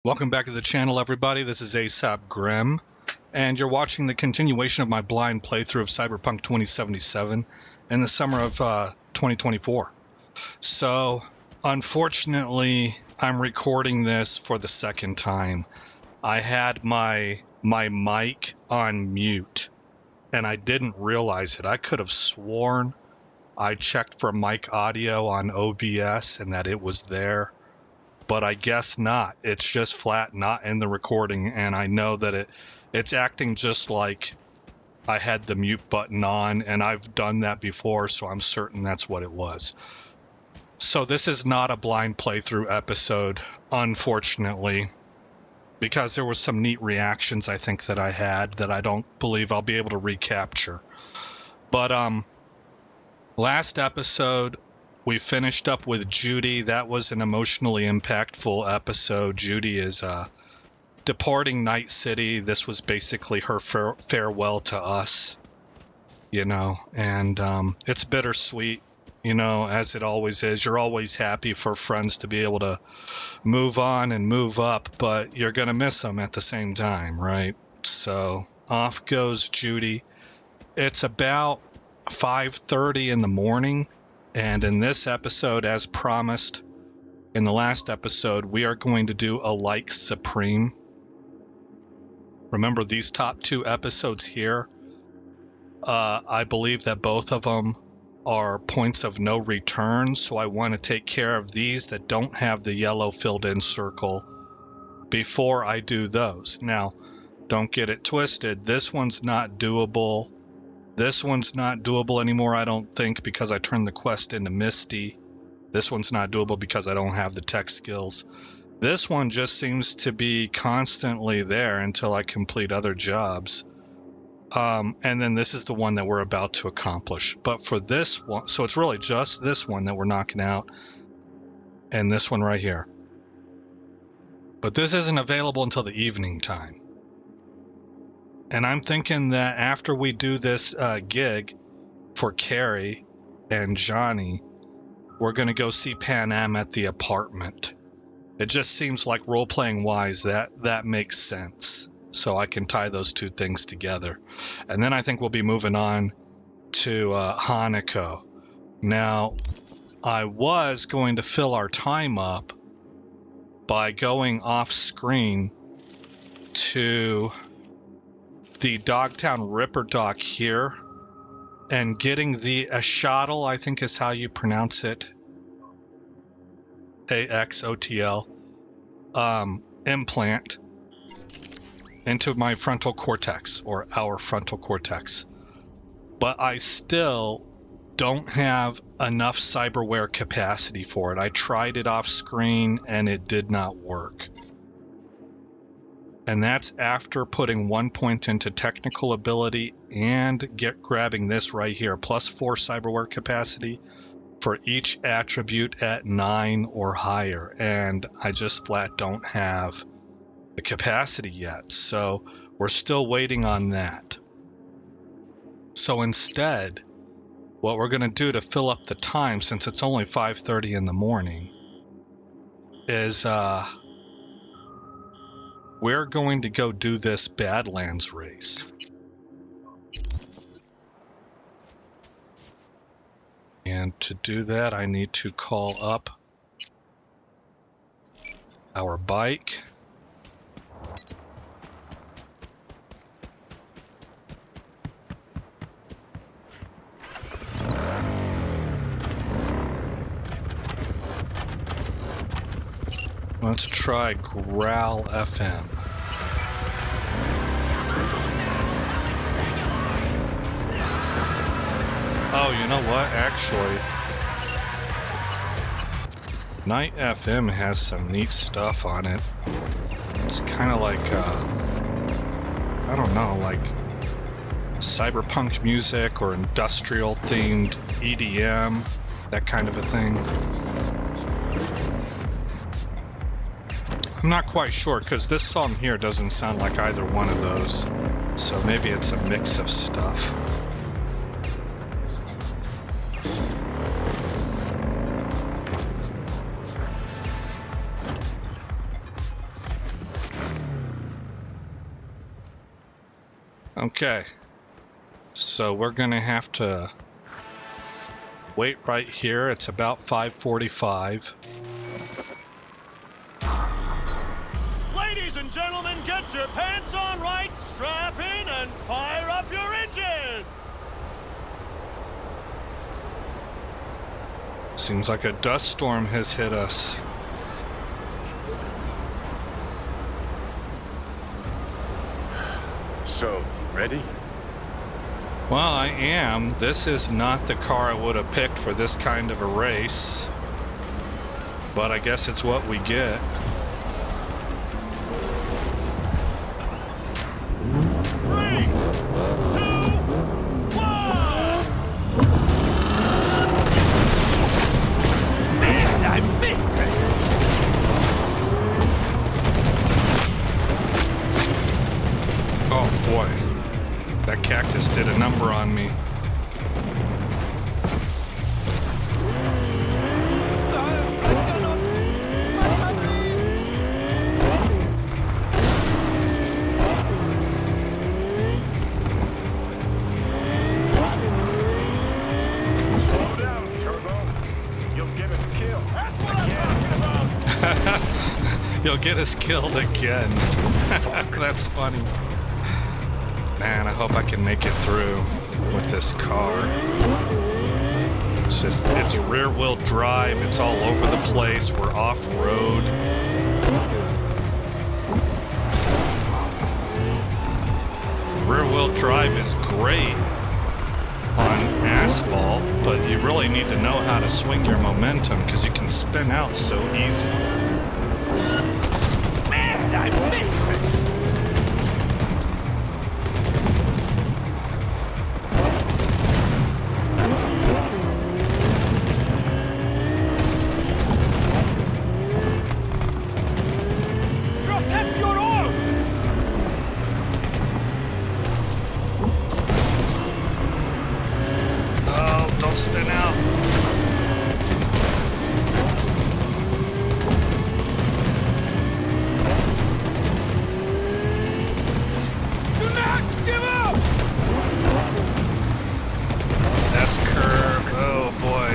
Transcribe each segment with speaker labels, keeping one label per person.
Speaker 1: Welcome back to the channel, everybody. This is ASAP Grim, and you're watching the continuation of my blind playthrough of Cyberpunk 2077 in the summer of 2024. So, unfortunately, I'm recording this for the second time. I had my mic on mute, and I didn't realize it. I could have sworn I checked for mic audio on OBS and that it was there. But I guess not. It's just flat, not in the recording, and I know that it's acting just like I had the mute button on, and I've done that before, so I'm certain that's what it was. So this is not a blind playthrough episode, unfortunately, because there were some neat reactions I think that I had that I don't believe I'll be able to recapture. But last episode, we finished up with Judy. That was an emotionally impactful episode. Judy is departing Night City. This was basically her farewell to us, and it's bittersweet, as it always is. You're always happy for friends to be able to move on and move up, but you're going to miss them at the same time, right? So off goes Judy. It's about 5:30 in the morning. And in this episode, as promised in the last episode, we are going to do a like Supreme. Remember, these top two episodes here, I believe that both of them are points of no return, so I want to take care of these that don't have the yellow filled in circle before I do those. Now, don't get it twisted. This one's not doable. This one's not doable anymore, I don't think, because I turned the quest into Misty. This one's not doable because I don't have the tech skills. This one just seems to be constantly there until I complete other jobs. And then this is the one that we're about to accomplish. But for this one, so it's really just this one that we're knocking out, and this one right here. But this isn't available until the evening time. And I'm thinking that after we do this gig for Carrie and Johnny, we're going to go see Pan Am at the apartment. It just seems like role-playing wise that makes sense. So I can tie those two things together. And then I think we'll be moving on to Chronicle. Now, I was going to fill our time up by going off-screen to the Dogtown Ripper Dock here and getting the Axotl, I think is how you pronounce it, AXOTL, implant into my frontal cortex, or our frontal cortex. But I still don't have enough cyberware capacity for it. I tried it off screen and it did not work. And that's after putting 1 point into technical ability and grabbing this right here, +4 cyberware capacity for each attribute at 9 or higher. And I just flat don't have the capacity yet. So we're still waiting on that. So instead, what we're going to do to fill up the time, since it's only 5:30 in the morning, is we're going to go do this Badlands race. And to do that, I need to call up our bike. Let's try Growl FM. Oh, you know what? Actually, Night FM has some neat stuff on it. It's kind of like, I don't know, like cyberpunk music or industrial themed EDM, that kind of a thing. I'm not quite sure, because this song here doesn't sound like either one of those. So maybe it's a mix of stuff. Okay. So we're gonna have to wait right here. It's about 5:45.
Speaker 2: Ladies and gentlemen, get your pants on right, strap in, and fire up your engine!
Speaker 1: Seems like a dust storm has hit us.
Speaker 3: So, ready?
Speaker 1: Well, I am. This is not the car I would have picked for this kind of a race. But I guess it's what we get. That cactus did a number on me.
Speaker 3: Slow down, Turbo. You'll get us killed.
Speaker 2: That's what I'm talking about!
Speaker 1: You'll get us killed again. That's funny. Man, I hope I can make it through with this car. It's rear-wheel drive. It's all over the place. We're off-road. Rear-wheel drive is great on asphalt, but you really need to know how to swing your momentum because you can spin out so easy.
Speaker 2: Man, I missed it!
Speaker 1: Spin out.
Speaker 2: Do not give up!
Speaker 1: S-curve. Oh boy.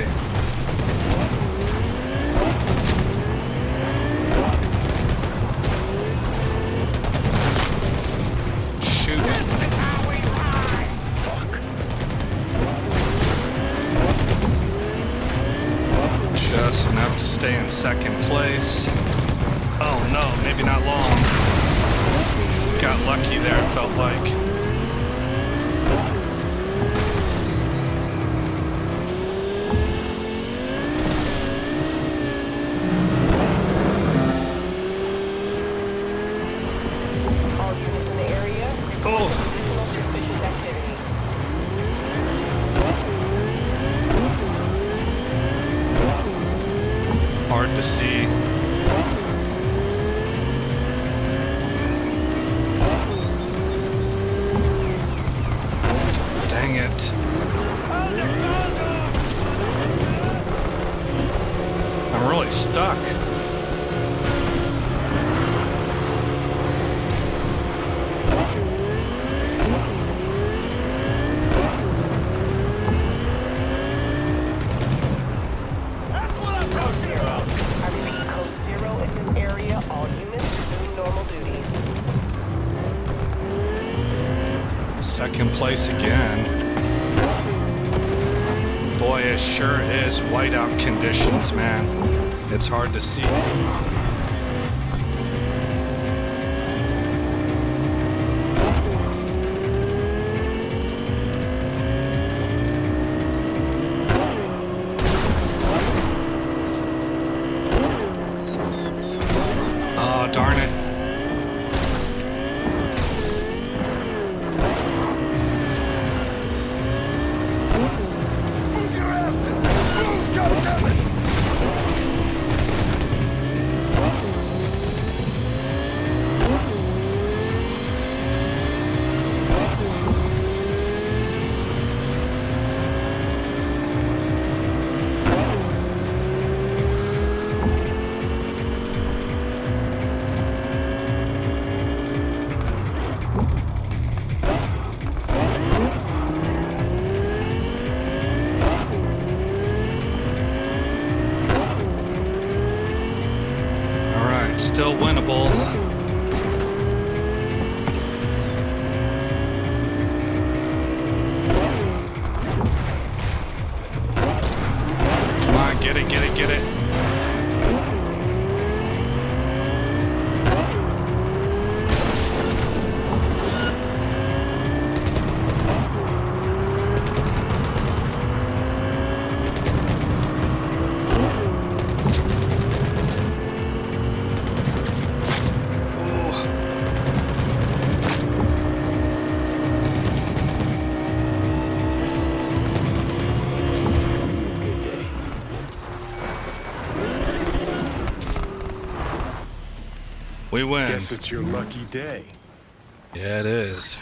Speaker 1: Just enough to stay in second place. Oh no, maybe not long. Got lucky there, it felt like.
Speaker 4: All units in the area.
Speaker 1: Oh.
Speaker 4: Suspicious activity.
Speaker 1: Hard to see. Dang it. I'm really stuck.
Speaker 2: That's what I'm talking about!
Speaker 4: I repeat, code 0 in this area. All units resume normal duties.
Speaker 1: Second place again. Boy, it sure is whiteout conditions, man. It's hard to see. Oh, darn it. still winnable. Come on, get it, get it, get it. We win.
Speaker 3: Guess it's your lucky day.
Speaker 1: Yeah, it is.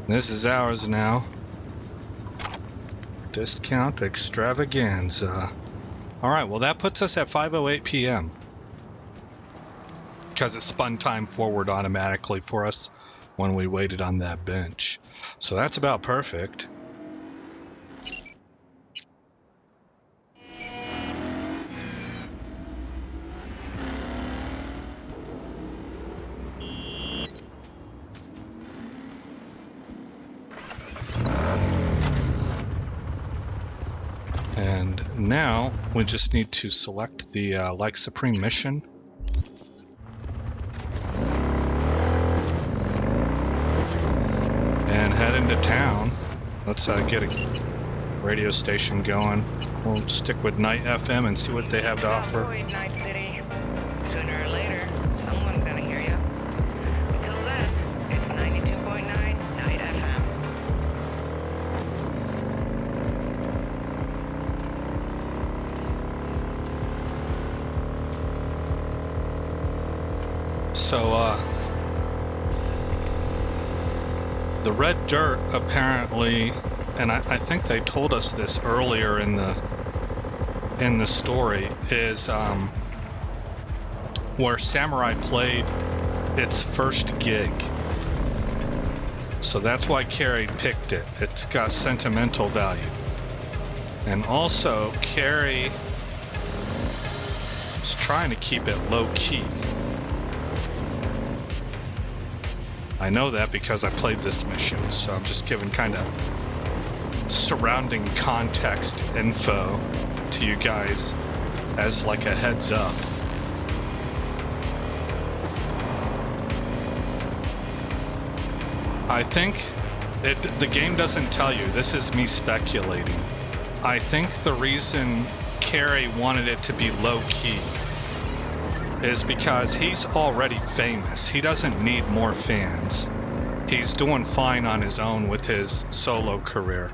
Speaker 1: This is ours now. Discount extravaganza. Alright, well that puts us at 5:08 p.m. Because it spun time forward automatically for us when we waited on that bench. So that's about perfect. And now we just need to select the Like Supreme mission. And head into town. Let's get a radio station going. We'll stick with Night FM and see what they have to offer.
Speaker 4: Avoid Night City. Sooner or later, someone's gonna hear you. Until then, it's 92.9 Night FM.
Speaker 1: So, the red dirt apparently, and I think they told us this earlier in the story, is where Samurai played its first gig. So that's why Carrie picked it. It's got sentimental value. And also, Carrie is trying to keep it low key. I know that because I played this mission, so I'm just giving kind of surrounding context info to you guys as like a heads up. I think the game doesn't tell you. This is me speculating. I think the reason Carrie wanted it to be low key is because he's already famous. He doesn't need more fans. He's doing fine on his own with his solo career.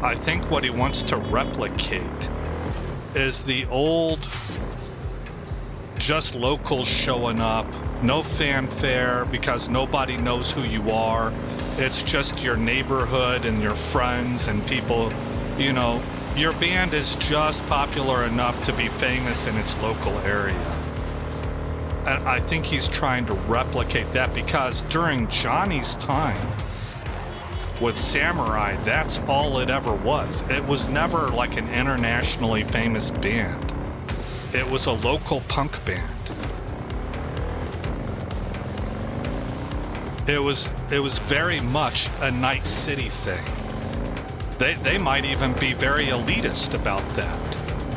Speaker 1: I think what he wants to replicate is the old, just locals showing up, no fanfare because nobody knows who you are. It's just your neighborhood and your friends and people, you know, your band is just popular enough to be famous in its local area. And I think he's trying to replicate that because during Johnny's time with Samurai, that's all it ever was. It was never like an internationally famous band. It was a local punk band. It was very much a Night City thing. They might even be very elitist about that.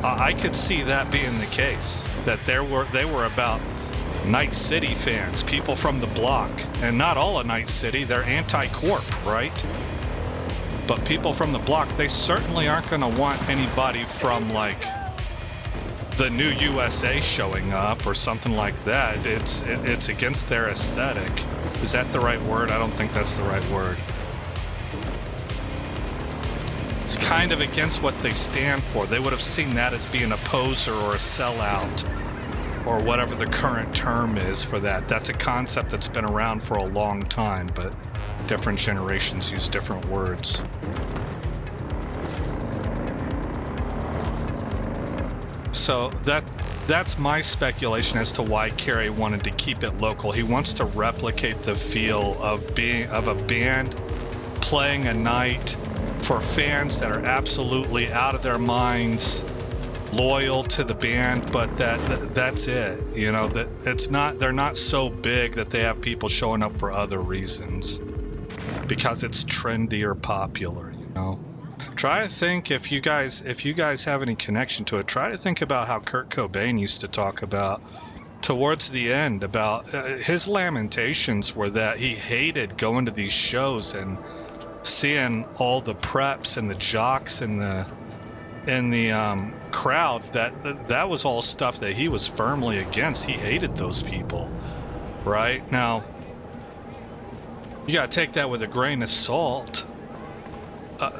Speaker 1: I could see that being the case. That they were about Night City fans, people from the block, and not all of Night City. They're anti-corp, right? But people from the block, they certainly aren't going to want anybody from like the New USA showing up or something like that. It's against their aesthetic. Is that the right word? I don't think that's the right word. It's kind of against what they stand for. They would have seen that as being a poser or a sellout or whatever the current term is for that. That's a concept that's been around for a long time, but different generations use different words. So that's my speculation as to why Carrie wanted to keep it local. He wants to replicate the feel of a band playing a night for fans that are absolutely out of their minds, loyal to the band, but that's it. You know, that it's not, they're not so big that they have people showing up for other reasons because it's trendy or popular, you know. Try to think, if you guys have any connection to it, try to think about how Kurt Cobain used to talk about towards the end about his lamentations were that he hated going to these shows and seeing all the preps and the jocks and the crowd. That was all stuff that he was firmly against. He hated those people. Right? Now, you gotta take that with a grain of salt.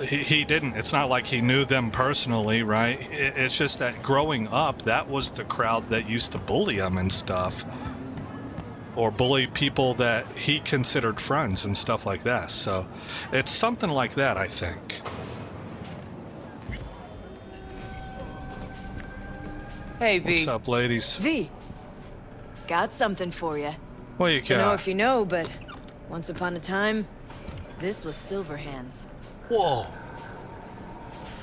Speaker 1: He didn't. It's not like he knew them personally, right? It's just that growing up, that was the crowd that used to bully him and stuff, or bully people that he considered friends and stuff like that. So it's something like that, I think.
Speaker 5: Hey, V.
Speaker 1: What's up, ladies?
Speaker 6: V, got something for you.
Speaker 1: What you
Speaker 6: Don't know
Speaker 1: got?
Speaker 6: if you know, but once upon a time, this was Silverhand's.
Speaker 1: Whoa.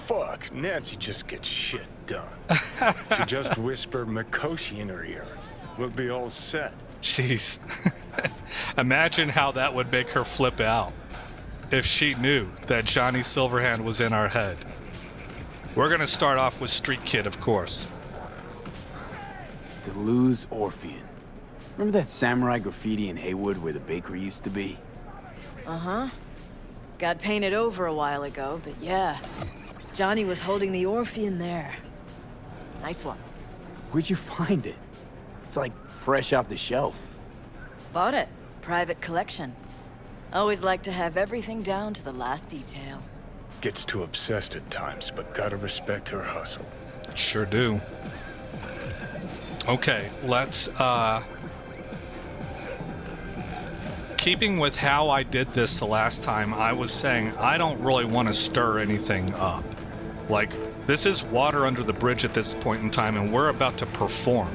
Speaker 3: Fuck, Nancy just gets shit done. She just whispered Mikoshi in her ear. We'll be all set.
Speaker 1: Jeez. Imagine how that would make her flip out if she knew that Johnny Silverhand was in our head. We're going to start off with Streetkid, of course.
Speaker 7: Deleuze Orphean. Remember that samurai graffiti in Haywood where the bakery used to be?
Speaker 6: Uh-huh. Got painted over a while ago, but yeah. Johnny was holding the Orphean there. Nice one.
Speaker 7: Where'd you find it? It's like fresh off the shelf.
Speaker 6: Bought it. Private collection. Always like to have everything down to the last detail.
Speaker 3: Gets too obsessed at times, but gotta respect her hustle.
Speaker 1: Sure do. Okay, let's, keeping with how I did this the last time, I was saying I don't really want to stir anything up. Like, this is water under the bridge at this point in time, and we're about to perform.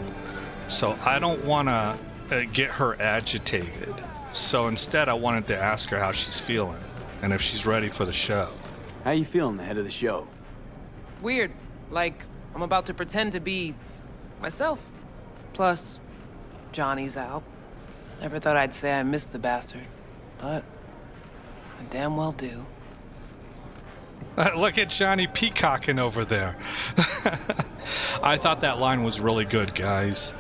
Speaker 1: So I don't want to get her agitated. So instead, I wanted to ask her how she's feeling, and if she's ready for the show.
Speaker 7: How you feeling ahead of the show?
Speaker 5: Weird. Like, I'm about to pretend to be myself. Plus, Johnny's out. Never thought I'd say I missed the bastard, but I damn well do.
Speaker 1: Look at Johnny peacocking over there. I thought that line was really good, guys.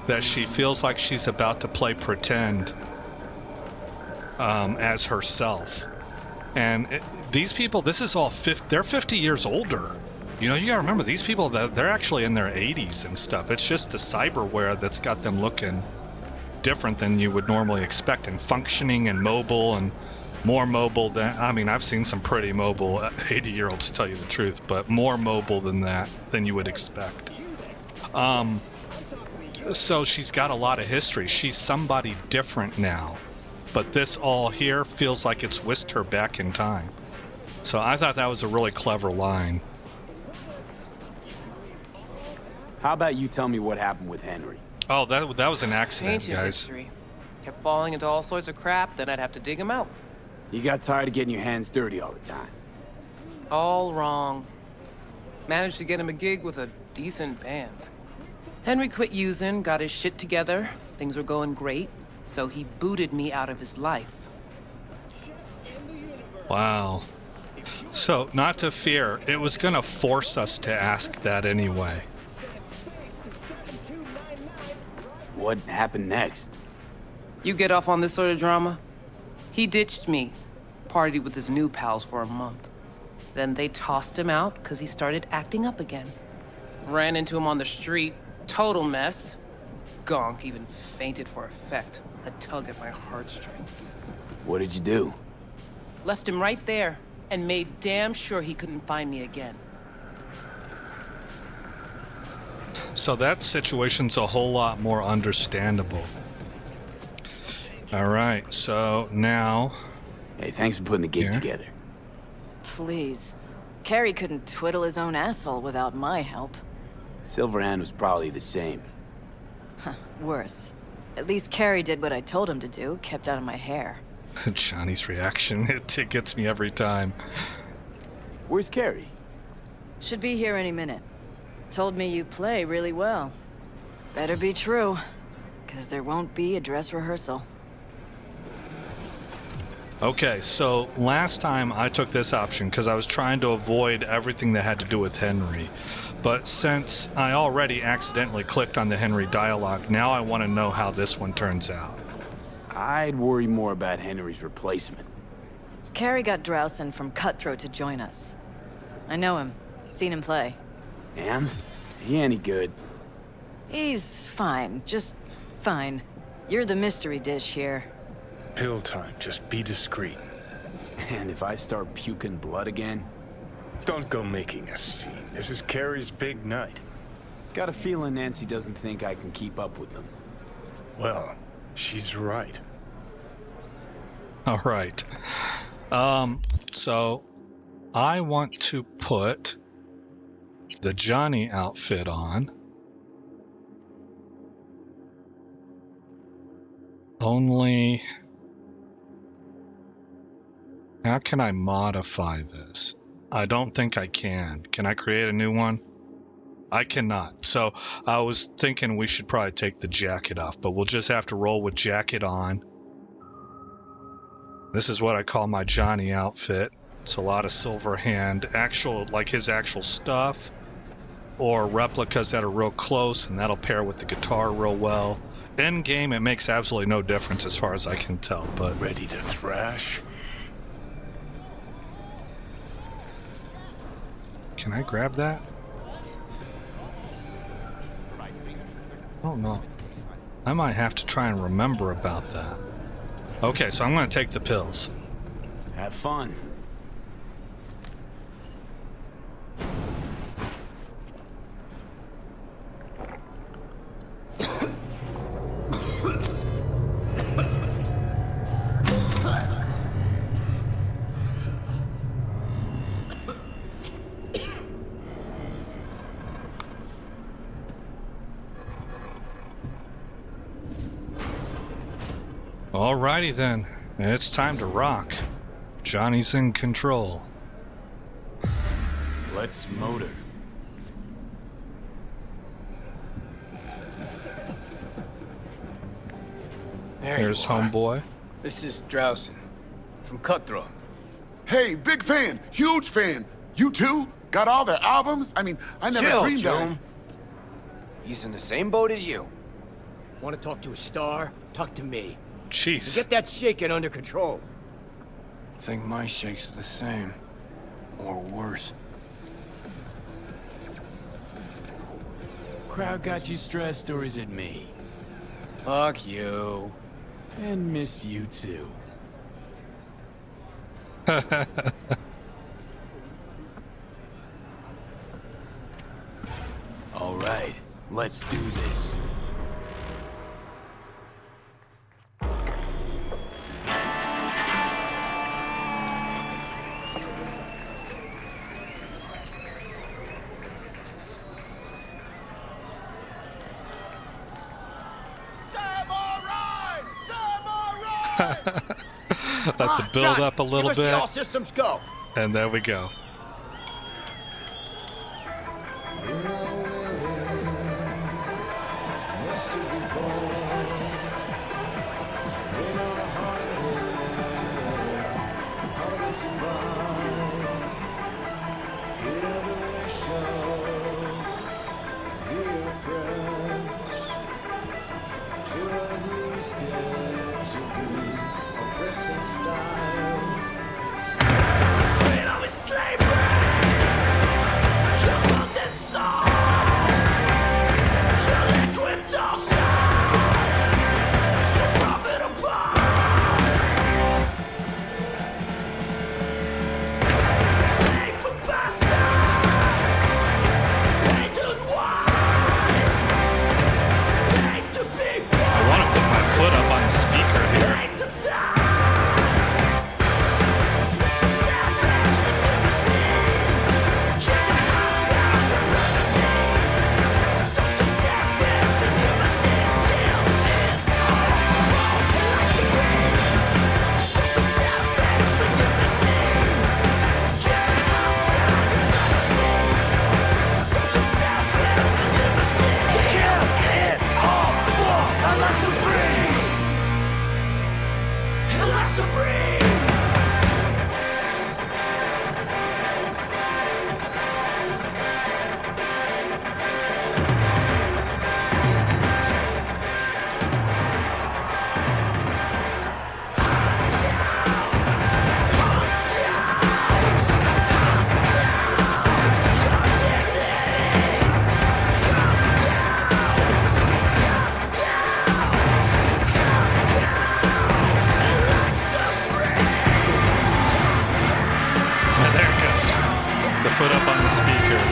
Speaker 1: That she feels like she's about to play pretend as herself. And these people, this is all, they're 50 years older. You know, you gotta remember, these people, they're actually in their 80s and stuff. It's just the cyberware that's got them looking different than you would normally expect, and functioning and mobile, and more mobile than, I mean, I've seen some pretty mobile 80-year-olds, to tell you the truth, but more mobile than that, than you would expect. So she's got a lot of history. She's somebody different now, but this all here feels like it's whisked her back in time. So I thought that was a really clever line.
Speaker 7: How about you tell me what happened with Henry?
Speaker 1: Oh, that was an accident,
Speaker 5: Ancient
Speaker 1: guys.
Speaker 5: history. Kept falling into all sorts of crap, then I'd have to dig him out.
Speaker 7: You got tired of getting your hands dirty all the time.
Speaker 5: All wrong. Managed to get him a gig with a decent band. Henry quit using, got his shit together. Things were going great, so he booted me out of his life.
Speaker 1: Wow. So, not to fear, it was gonna force us to ask that anyway.
Speaker 7: What happened next?
Speaker 5: You get off on this sort of drama? He ditched me. Partied with his new pals for a month. Then they tossed him out because he started acting up again. Ran into him on the street. Total mess. Gonk even fainted for effect. A tug at my heartstrings.
Speaker 7: What did you do?
Speaker 5: Left him right there and made damn sure he couldn't find me again.
Speaker 1: So that situation's a whole lot more understandable. All right, so now...
Speaker 7: Hey, thanks for putting the gig
Speaker 1: Yeah.
Speaker 7: together.
Speaker 6: Please. Carrie couldn't twiddle his own asshole without my help.
Speaker 7: Silverhand was probably the same.
Speaker 6: Worse. At least Carrie did what I told him to do, kept out of my hair.
Speaker 1: Johnny's reaction, it gets me every time.
Speaker 7: Where's Carrie?
Speaker 6: Should be here any minute. Told me you play really well. Better be true, because there won't be a dress rehearsal.
Speaker 1: Okay, so last time I took this option because I was trying to avoid everything that had to do with Henry. But since I already accidentally clicked on the Henry dialogue, now I want to know how this one turns out.
Speaker 7: I'd worry more about Henry's replacement.
Speaker 6: Carrie got Drowson from Cutthroat to join us. I know him. Seen him play.
Speaker 7: And? He any good?
Speaker 6: He's fine. Just fine. You're the mystery dish here.
Speaker 3: Pill time. Just be discreet.
Speaker 7: And if I start puking blood again?
Speaker 3: Don't go making a scene. This is Carrie's big night.
Speaker 7: Got a feeling Nancy doesn't think I can keep up with them.
Speaker 3: Well, she's right.
Speaker 1: All right. So I want to put the Johnny outfit on. Only... How can I modify this? I don't think I can. Can I create a new one? I cannot. So I was thinking we should probably take the jacket off, but we'll just have to roll with jacket on. This is what I call my Johnny outfit. It's a lot of silver hand, like his actual stuff, or replicas that are real close, and that'll pair with the guitar real well. In game, it makes absolutely no difference as far as I can tell, but...
Speaker 3: Ready to thrash?
Speaker 1: Can I grab that? I don't know. I might have to try and remember about that. Okay, so I'm going to take the pills.
Speaker 7: Have fun.
Speaker 1: Alrighty then, it's time to rock. Johnny's in control.
Speaker 7: Let's motor.
Speaker 1: Here's homeboy.
Speaker 8: This is Drowson from Cutthroat.
Speaker 9: Hey, big fan, huge fan. You too? Got all their albums? I mean, I never
Speaker 8: Chill,
Speaker 9: dreamed
Speaker 8: Joan.
Speaker 9: of.
Speaker 8: He's in the same boat as you. Want to talk to a star? Talk to me.
Speaker 1: Jeez.
Speaker 8: Get that shaking under control.
Speaker 10: Think my shakes are the same. Or worse.
Speaker 7: Crowd got you stressed, or is it me?
Speaker 8: Fuck you.
Speaker 7: And missed you too. All right, let's do this.
Speaker 1: Let the build up a little
Speaker 8: Give us
Speaker 1: bit,
Speaker 8: all systems go.
Speaker 1: and there we go. I want to put my foot up on the speaker here. speaker.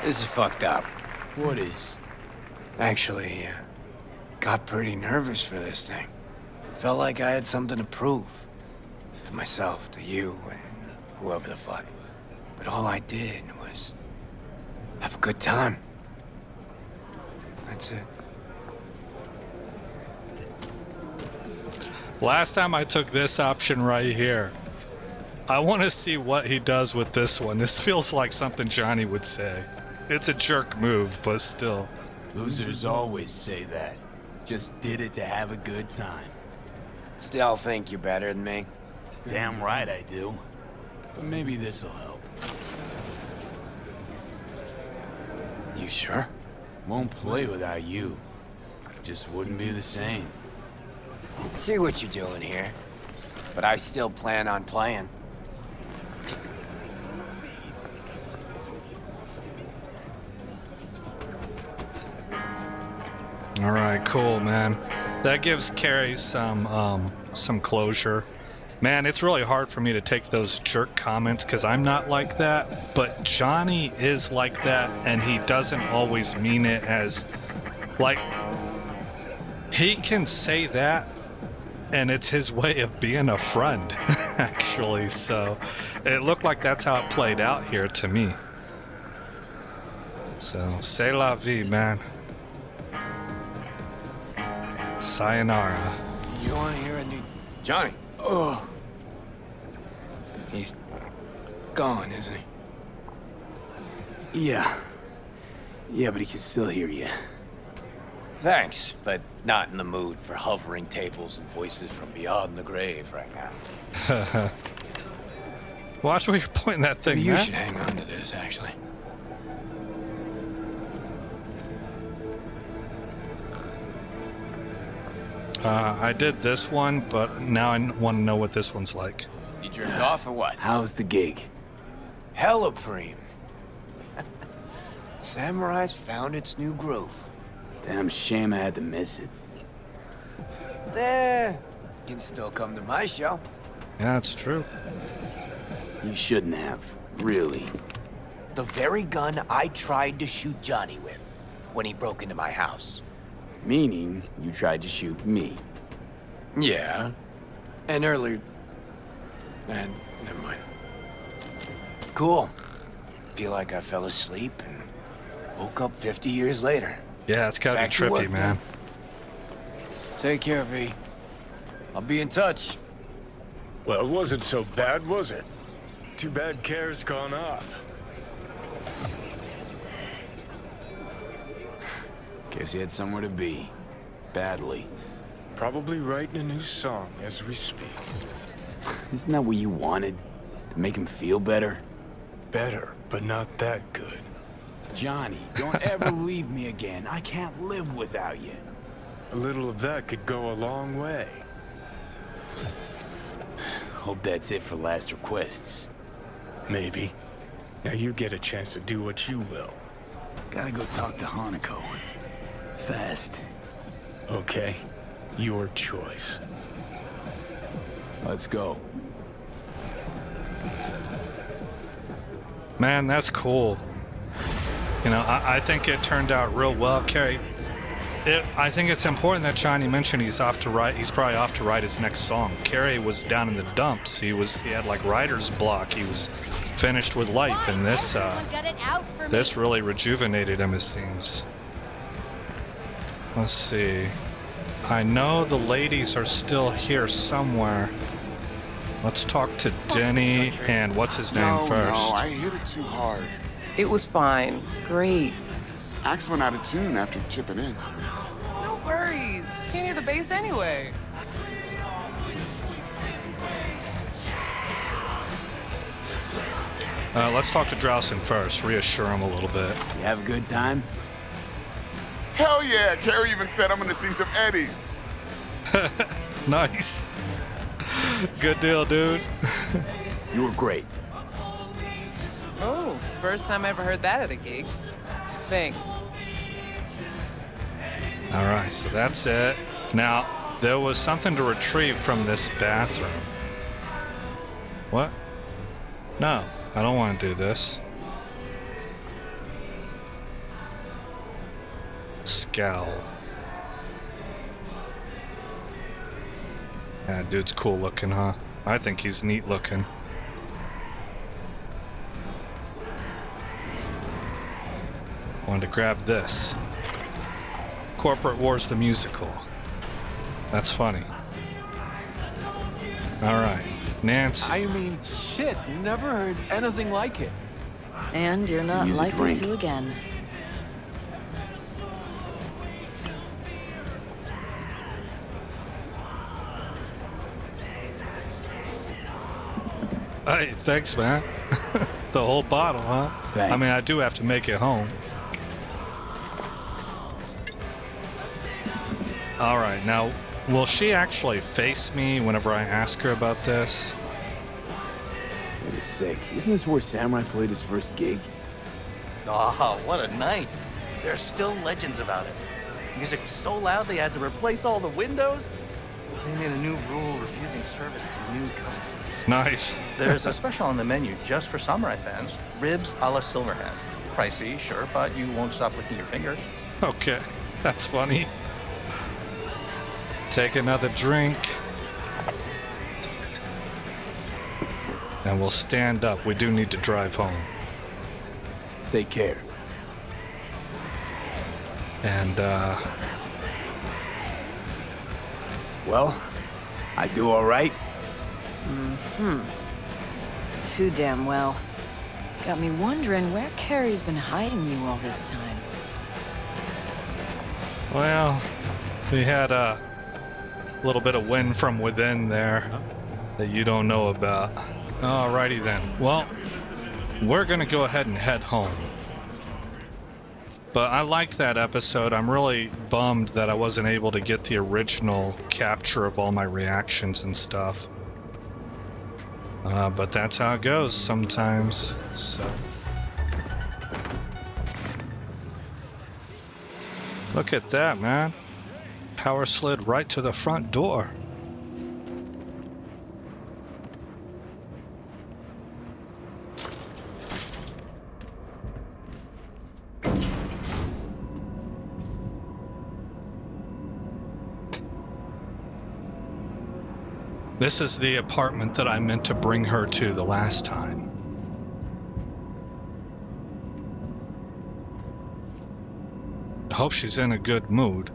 Speaker 10: This is fucked up.
Speaker 7: What is?
Speaker 10: Actually, got pretty nervous for this thing. Felt like I had something to prove. To myself, to you, and whoever the fuck. But all I did was have a good time. That's it.
Speaker 1: Last time I took this option right here. I want to see what he does with this one. This feels like something Johnny would say. It's a jerk move, but still.
Speaker 7: Losers always say that. Just did it to have a good time.
Speaker 10: Still think you're better than me?
Speaker 7: Damn right I do. But maybe this'll help.
Speaker 10: You sure?
Speaker 7: Won't play without you. Just wouldn't be the same.
Speaker 10: See what you're doing here. But I still plan on playing.
Speaker 1: All right, cool, man. That gives Carrie some closure. Man, it's really hard for me to take those jerk comments because I'm not like that. But Johnny is like that, and he doesn't always mean it as, like, he can say that, and it's his way of being a friend, actually. So it looked like that's how it played out here to me. So, c'est la vie, man. Sayonara.
Speaker 10: You want to hear a new... Johnny! Oh. He's gone, isn't he?
Speaker 7: Yeah. Yeah, but he can still hear you.
Speaker 10: Thanks, but not in the mood for hovering tables and voices from beyond the grave right now.
Speaker 1: Watch where you're pointing that thing,
Speaker 10: Maybe you
Speaker 1: man.
Speaker 10: should hang on to this, actually.
Speaker 1: I did this one, but now I want to know what this one's like.
Speaker 10: You jerked off or what?
Speaker 7: How's the gig?
Speaker 10: Hella preem. Samurai's found its new groove.
Speaker 7: Damn shame I had to miss it.
Speaker 10: Can still come to my show.
Speaker 1: Yeah, it's true.
Speaker 7: You shouldn't have, really.
Speaker 10: The very gun I tried to shoot Johnny with when he broke into my house.
Speaker 7: Meaning, you tried to shoot me.
Speaker 10: Yeah. And earlier... And never mind. Cool. Feel like I fell asleep and woke up 50 years later.
Speaker 1: Yeah, it's gotta
Speaker 10: Back
Speaker 1: be
Speaker 10: to
Speaker 1: trippy,
Speaker 10: work,
Speaker 1: man.
Speaker 10: Take care, V. I'll be in touch.
Speaker 3: Well, it wasn't so bad, was it? Too bad Care's gone off.
Speaker 7: Guess he had somewhere to be. Badly.
Speaker 3: Probably writing a new song as we speak.
Speaker 7: Isn't that what you wanted? To make him feel better?
Speaker 3: Better, but not that good.
Speaker 7: Johnny, don't ever leave me again. I can't live without you.
Speaker 3: A little of that could go a long way.
Speaker 7: Hope that's it for last requests.
Speaker 3: Maybe. Now you get a chance to do what you will.
Speaker 7: Gotta go talk to Chronicle. Fast.
Speaker 3: Okay, your choice.
Speaker 7: Let's go.
Speaker 1: Man, that's cool. You know, I think it turned out real well, Carrie. I think it's important that Johnny mentioned he's probably off to write his next song. Carrie was down in the dumps. He had like writer's block. He was finished with life, and this really rejuvenated him, it seems. Let's see. I know the ladies are still here somewhere. Let's talk to Denny and what's his name first.
Speaker 9: No, I hit it too hard.
Speaker 5: It was fine. Great.
Speaker 9: Axe went out of tune after chipping in.
Speaker 5: No worries. Can't hear the bass anyway.
Speaker 1: Let's talk to Drowson first. Reassure him a little bit.
Speaker 7: You have a good time?
Speaker 9: Hell yeah, Carrie even said I'm gonna see some Eddies.
Speaker 1: Nice. Good deal, dude.
Speaker 7: You were great.
Speaker 5: Oh, first time I ever heard that at a gig. Thanks.
Speaker 1: All right, so that's it. Now, there was something to retrieve from this bathroom. What? No, I don't want to do this. Scowl. Yeah, dude's cool looking, huh? I think he's neat looking. Wanted to grab this. Corporate Wars the Musical. That's funny. Alright, Nance.
Speaker 11: I mean, shit, never heard anything like it.
Speaker 6: And you're not
Speaker 7: Use a
Speaker 6: likely
Speaker 7: drink.
Speaker 6: to again.
Speaker 1: Hey, thanks, man. The whole bottle, huh?
Speaker 7: Thanks.
Speaker 1: I mean, I do have to make it home. Alright, now, will she actually face me whenever I ask her about this?
Speaker 7: Wait a sec. Isn't this where Samurai played his first gig?
Speaker 12: Oh, what a night. There's still legends about it. Music was so loud they had to replace all the windows. They made a new rule refusing service to new customers.
Speaker 1: Nice.
Speaker 12: There's a special on the menu just for samurai fans. Ribs a la Silverhand. Pricey, sure, but you won't stop licking your fingers.
Speaker 1: Okay, that's funny. Take another drink. And we'll stand up. We do need to drive home.
Speaker 7: Take care.
Speaker 1: And,
Speaker 7: Well, I do all right.
Speaker 6: Too damn well. Got me wondering where Carrie's been hiding you all this time.
Speaker 1: well, we had a little bit of wind from within there that you don't know about. Alrighty then. Well, we're gonna go ahead and head home. But I liked that episode. I'm really bummed that I wasn't able to get the original capture of all my reactions and stuff. But that's how it goes sometimes. So, look at that, man. Power slid right to the front door. This is the apartment that I meant to bring her to the last time. I hope she's in a good mood.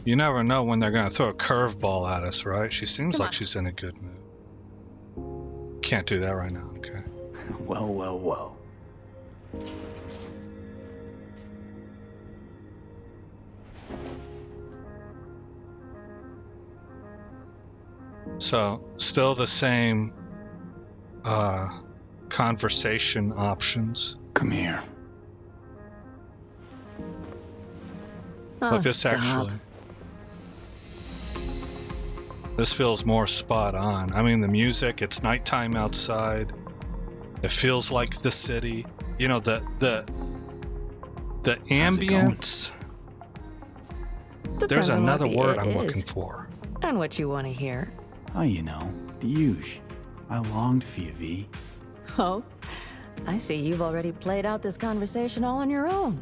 Speaker 1: You never know when they're gonna throw a curveball at us, right? She seems like she's in a good mood. Can't do that right now, okay?
Speaker 7: Well, well, well.
Speaker 1: So, still the same conversation options.
Speaker 7: Come here.
Speaker 1: Look, this actually... This feels more spot on. I mean, the music, it's nighttime outside. It feels like the city. You know, the ambience. There's another word I'm looking for.
Speaker 13: And what you want to hear.
Speaker 7: Oh, you know, the huge. I longed for you, V.
Speaker 13: Oh, I see you've already played out this conversation all on your own.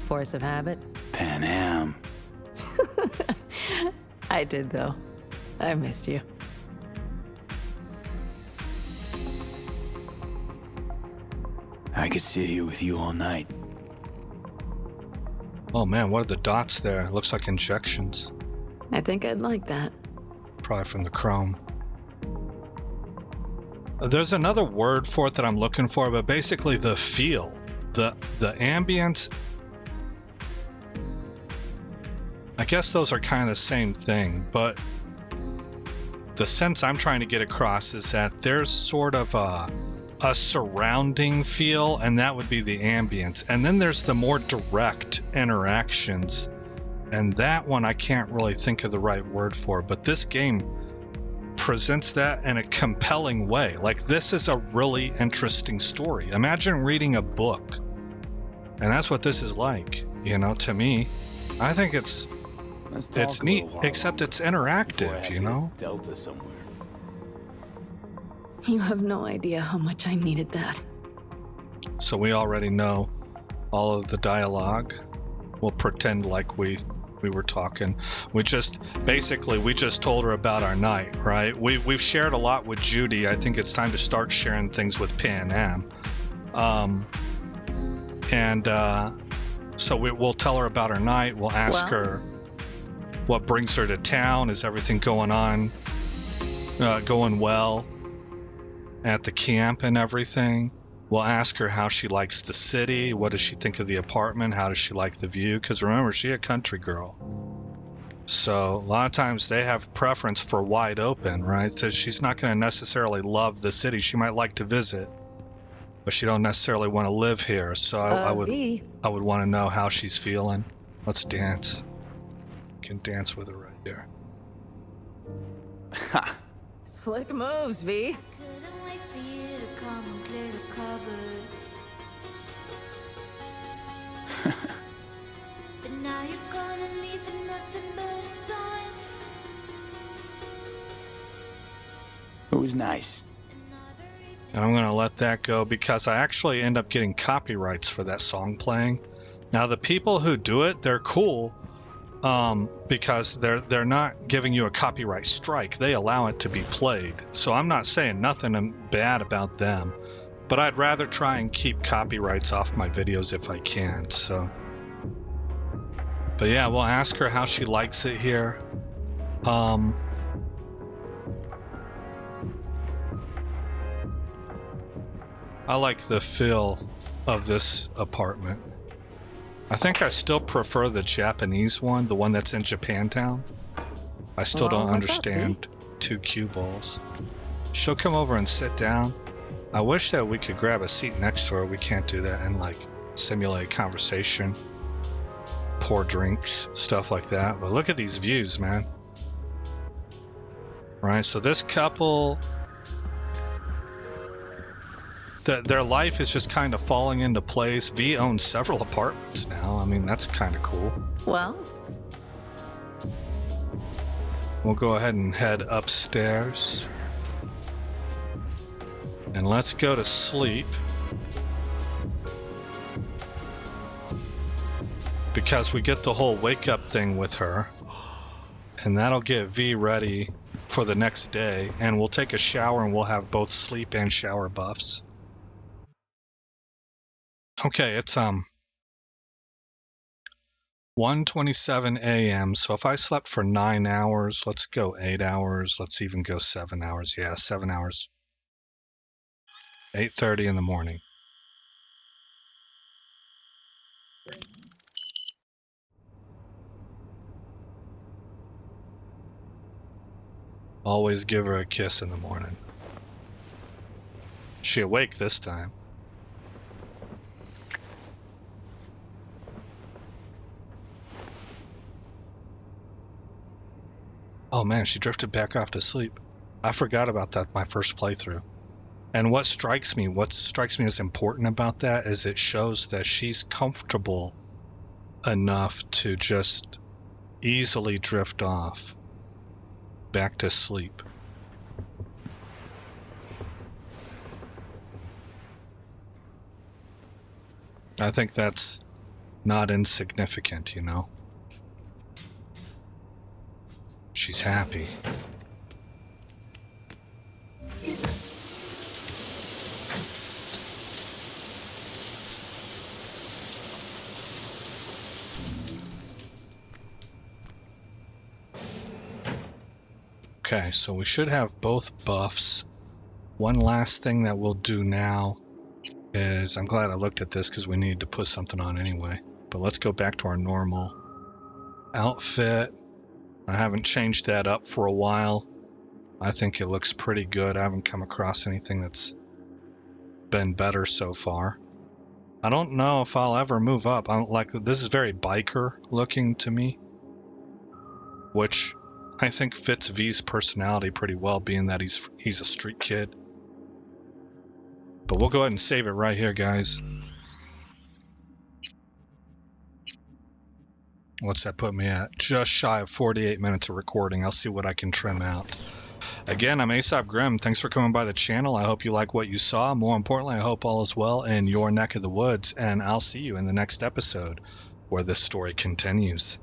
Speaker 13: Force of habit.
Speaker 7: Pan Am.
Speaker 13: I did, though. I missed you.
Speaker 7: I could sit here with you all night.
Speaker 1: Oh man, what are the dots there? Looks like injections.
Speaker 13: I think I'd like that.
Speaker 1: Probably from the chrome. There's another word for it that I'm looking for, but basically the feel, the ambience. I guess those are kind of the same thing, but the sense I'm trying to get across is that there's sort of a surrounding feel, and that would be the ambience. And then there's the more direct interactions. And that one I can't really think of the right word for, but this game presents that in a compelling way. Like, this is a really interesting story. Imagine reading a book. And that's what this is like, you know, to me. I think it's neat, except it's interactive, you know?
Speaker 7: Delta somewhere.
Speaker 13: You have no idea how much I needed that.
Speaker 1: So we already know all of the dialogue. We'll pretend like we were talking. We just told her about our night, right? We've shared a lot with Judy. I think it's time to start sharing things with Pan Am. So we'll tell her about her night. We'll ask her what brings her to town. Is everything going well at the camp and everything? We'll ask her how she likes the city. What does she think of the apartment? How does she like the view? Because remember, she's a country girl. So a lot of times they have preference for wide open, right? So she's not going to necessarily love the city. She might like to visit, but she don't necessarily want to live here. So I would want to know how she's feeling. Let's dance. You can dance with her right there.
Speaker 7: Ha!
Speaker 13: Slick moves, V.
Speaker 7: It was nice.
Speaker 1: And I'm going to let that go because I actually end up getting copyrights for that song playing. Now, the people who do it, they're cool because they're not giving you a copyright strike. They allow it to be played. So I'm not saying nothing bad about them, but I'd rather try and keep copyrights off my videos if I can. So, but yeah, we'll ask her how she likes it here. I like the feel of this apartment. I think I still prefer the Japanese one, the one that's in Japantown. I still don't understand two cue balls. She'll come over and sit down. I wish that we could grab a seat next to her. We can't do that and like simulate conversation, pour drinks, stuff like that. But look at these views, man. Right, so this couple, their life is just kind of falling into place. V owns several apartments now. I mean, that's kind of cool.
Speaker 13: Well,
Speaker 1: we'll go ahead and head upstairs. And let's go to sleep. Because we get the whole wake up thing with her. And that'll get V ready for the next day. And we'll take a shower and we'll have both sleep and shower buffs. Okay, it's 1:27 a.m. So if I slept for 9 hours, let's go 8 hours. Let's even go 7 hours. Yeah, 7 hours. 8:30 in the morning. Always give her a kiss in the morning. She awake this time. Oh man, she drifted back off to sleep. I forgot about that my first playthrough. And what strikes me as important about that is it shows that she's comfortable enough to just easily drift off back to sleep. I think that's not insignificant, you know? She's happy. Okay, so we should have both buffs. One last thing that we'll do now is, I'm glad I looked at this because we needed to put something on anyway. But let's go back to our normal outfit. I haven't changed that up for a while. I think it looks pretty good. I haven't come across anything that's been better so far. I don't know if I'll ever move up. I don't like this is very biker looking to me, which I think fits V's personality pretty well, being that he's a street kid. But we'll go ahead and save it right here, guys. What's that put me at? Just shy of 48 minutes of recording. I'll see what I can trim out. Again, I'm Aesop Grimm. Thanks for coming by the channel. I hope you like what you saw. More importantly, I hope all is well in your neck of the woods, and I'll see you in the next episode where this story continues.